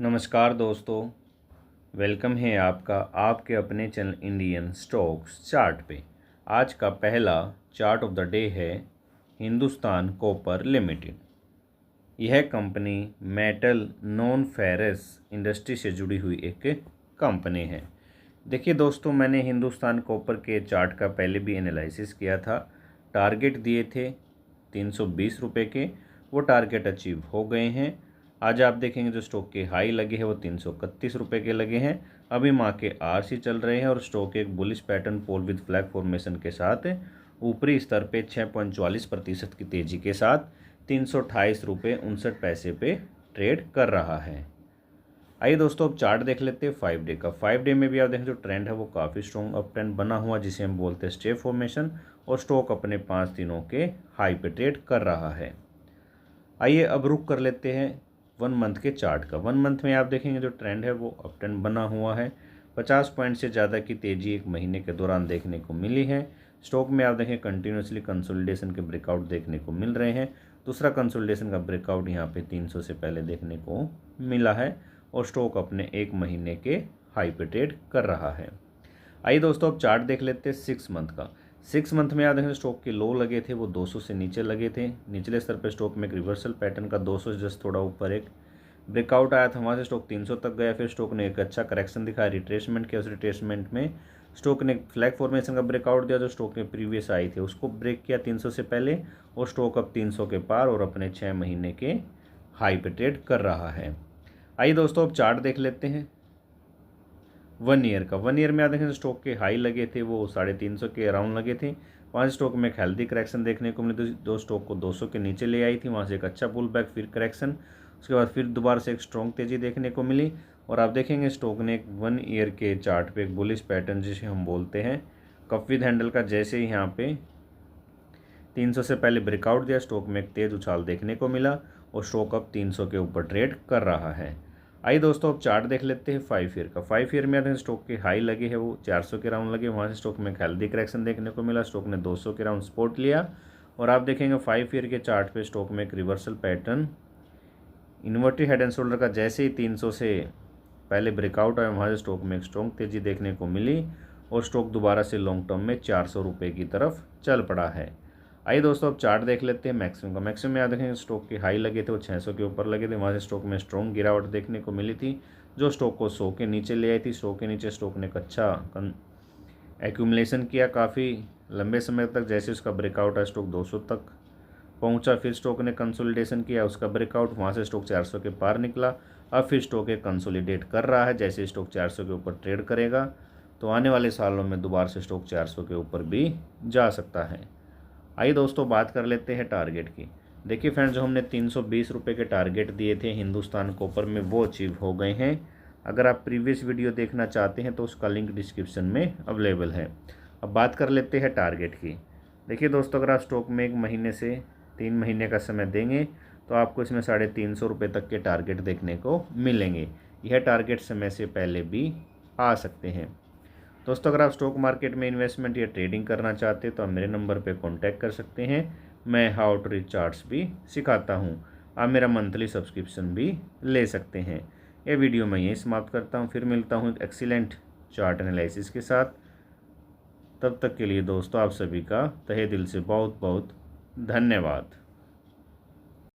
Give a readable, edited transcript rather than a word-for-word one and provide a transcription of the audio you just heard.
नमस्कार दोस्तों, वेलकम है आपका आपके अपने चैनल इंडियन स्टॉक्स चार्ट पे। आज का पहला चार्ट ऑफ द डे है हिंदुस्तान कॉपर लिमिटेड। यह company metal non ferrous industry से जुड़ी हुई एक कंपनी है। देखिए दोस्तों, मैंने हिंदुस्तान कॉपर के चार्ट का पहले भी एनालिसिस किया था। टारगेट दिए थे 320 रुपये के, वो टारगेट अचीव हो गए हैं। आज आप देखेंगे जो स्टॉक के हाई लगे हैं वो 331 रुपये के लगे हैं। अभी मार्केट आरसी चल रहे हैं और स्टॉक एक bullish pattern pole with flag formation के साथ ऊपरी स्तर पे 6.44% की तेजी के साथ 328.59 रुपये पे ट्रेड कर रहा है। आइए दोस्तों, अब चार्ट देख लेते हैं 5 डे का। 5 डे में भी आप देखें जो ट्रेंड है वो काफ़ी स्ट्रॉन्ग अप ट्रेंड बना हुआ, जिसे हम बोलते हैं स्टे फॉर्मेशन, और स्टॉक अपने 5 दिनों के हाई पे ट्रेड कर रहा है। आइए अब रुक कर लेते हैं 1 मंथ के चार्ट का। 1 मंथ में आप देखेंगे जो ट्रेंड है वो अप ट्रेंड बना हुआ है। 50 पॉइंट से ज़्यादा की तेज़ी एक महीने के दौरान देखने को मिली है। स्टॉक में आप देखें कंटिन्यूसली कंसोलिडेशन के ब्रेकआउट देखने को मिल रहे हैं। दूसरा कंसोलिडेशन का ब्रेकआउट यहाँ पे 300 से पहले देखने को मिला है और स्टॉक अपने एक महीने के हाई पे ट्रेड कर रहा है। आइए दोस्तों, अब चार्ट देख लेते हैं 6 मंथ का। 6 मंथ में याद है स्टॉक के लो लगे थे वो 200 से नीचे लगे थे। निचले स्तर पर स्टॉक में एक रिवर्सल पैटर्न का 200 जस्ट थोड़ा ऊपर एक ब्रेकआउट आया था, वहाँ से स्टॉक 300 तक गया। फिर स्टॉक ने एक अच्छा करेक्शन दिखाया, रिट्रेसमेंट किया। उस रिट्रेसमेंट में स्टॉक ने फ्लैग फॉर्मेशन का ब्रेकआउट दिया, जो स्टॉक में प्रीवियस आई थे उसको ब्रेक किया 300 से पहले, और स्टॉक अब 300 के पार और अपने 6 महीने के हाई पे ट्रेड कर रहा है। आइए दोस्तों, अब चार्ट देख लेते हैं 1 ईयर का। 1 ईयर में आप देखें स्टॉक के हाई लगे थे वो 350 के अराउंड लगे थे। वहाँ से स्टॉक में एक हेल्दी करेक्शन देखने को मिली, जो स्टॉक को 200 के नीचे ले आई थी। वहाँ से एक अच्छा पुल बैक, फिर करेक्शन, उसके बाद फिर दोबारा से एक स्ट्रॉन्ग तेज़ी देखने को मिली। और आप देखेंगे स्टॉक ने एक 1 ईयर के चार्ट पे एक बुलिश पैटर्न जिसे हम बोलते हैं कप विद हैंडल का, जैसे ही यहाँ पे 300 से पहले ब्रेकआउट दिया, स्टॉक में एक तेज़ उछाल देखने को मिला और स्टॉक अब 300 के ऊपर ट्रेड कर रहा है। आइए दोस्तों, अब चार्ट देख लेते हैं 5 ईयर का। 5 ईयर में आते हैं स्टॉक के हाई लगे हैं वो 400 के राउंड लगे। वहाँ से स्टॉक में हेल्दी करेक्शन देखने को मिला। स्टॉक ने 200 के राउंड सपोर्ट लिया और आप देखेंगे 5 ईयर के चार्ट पे स्टॉक में एक reversal pattern inverted head and shoulder का, जैसे ही 300 से पहले ब्रेकआउट आया वहाँ से स्टॉक में एक स्ट्रॉन्ग तेज़ी देखने को मिली और स्टॉक दोबारा से लॉन्ग टर्म में 400 रुपये की तरफ चल पड़ा है। आइए दोस्तों, अब चार्ट देख लेते हैं मैक्सिमम का। मैक्सिमम में याद रखेंगे स्टॉक के हाई लगे थे वो 600 के ऊपर लगे थे। वहाँ से स्टॉक में स्ट्रॉन्ग गिरावट देखने को मिली थी, जो स्टॉक को 100 के नीचे ले आई थी। 100 के नीचे स्टॉक ने एक अच्छा एक्यूमुलेशन किया काफ़ी लंबे समय तक। जैसे उसका ब्रेकआउट है स्टॉक 200 तक पहुंचा, फिर स्टॉक ने कंसोलिडेशन किया, उसका ब्रेकआउट, वहाँ से स्टॉक 400 के पार निकला। अब फिर स्टॉक एक कंसोलिडेट कर रहा है। जैसे स्टॉक 400 के ऊपर ट्रेड करेगा तो आने वाले सालों में दोबारा से स्टॉक 400 के ऊपर भी जा सकता है। आइए दोस्तों, बात कर लेते हैं टारगेट की। देखिए फ्रेंड्स, जो हमने 320 रुपये के टारगेट दिए थे हिंदुस्तान कॉपर में वो अचीव हो गए हैं। अगर आप प्रीवियस वीडियो देखना चाहते हैं तो उसका लिंक डिस्क्रिप्शन में अवेलेबल है। अब बात कर लेते हैं टारगेट की। देखिए दोस्तों, अगर आप स्टॉक में 1 महीने से 3 महीने का समय देंगे तो आपको इसमें 350 रुपये तक के टारगेट देखने को मिलेंगे। यह टारगेट समय से पहले भी आ सकते हैं। दोस्तों, अगर आप स्टॉक मार्केट में इन्वेस्टमेंट या ट्रेडिंग करना चाहते हैं तो आप मेरे नंबर पे कांटेक्ट कर सकते हैं। मैं हाउ टू रीड चार्ट्स भी सिखाता हूं। आप मेरा मंथली सब्सक्रिप्शन भी ले सकते हैं। ये वीडियो मैं यहीं समाप्त करता हूं, फिर मिलता हूं एक एक्सीलेंट चार्ट एनालिसिस के साथ। तब तक के लिए दोस्तों, आप सभी का तहे दिल से बहुत बहुत धन्यवाद।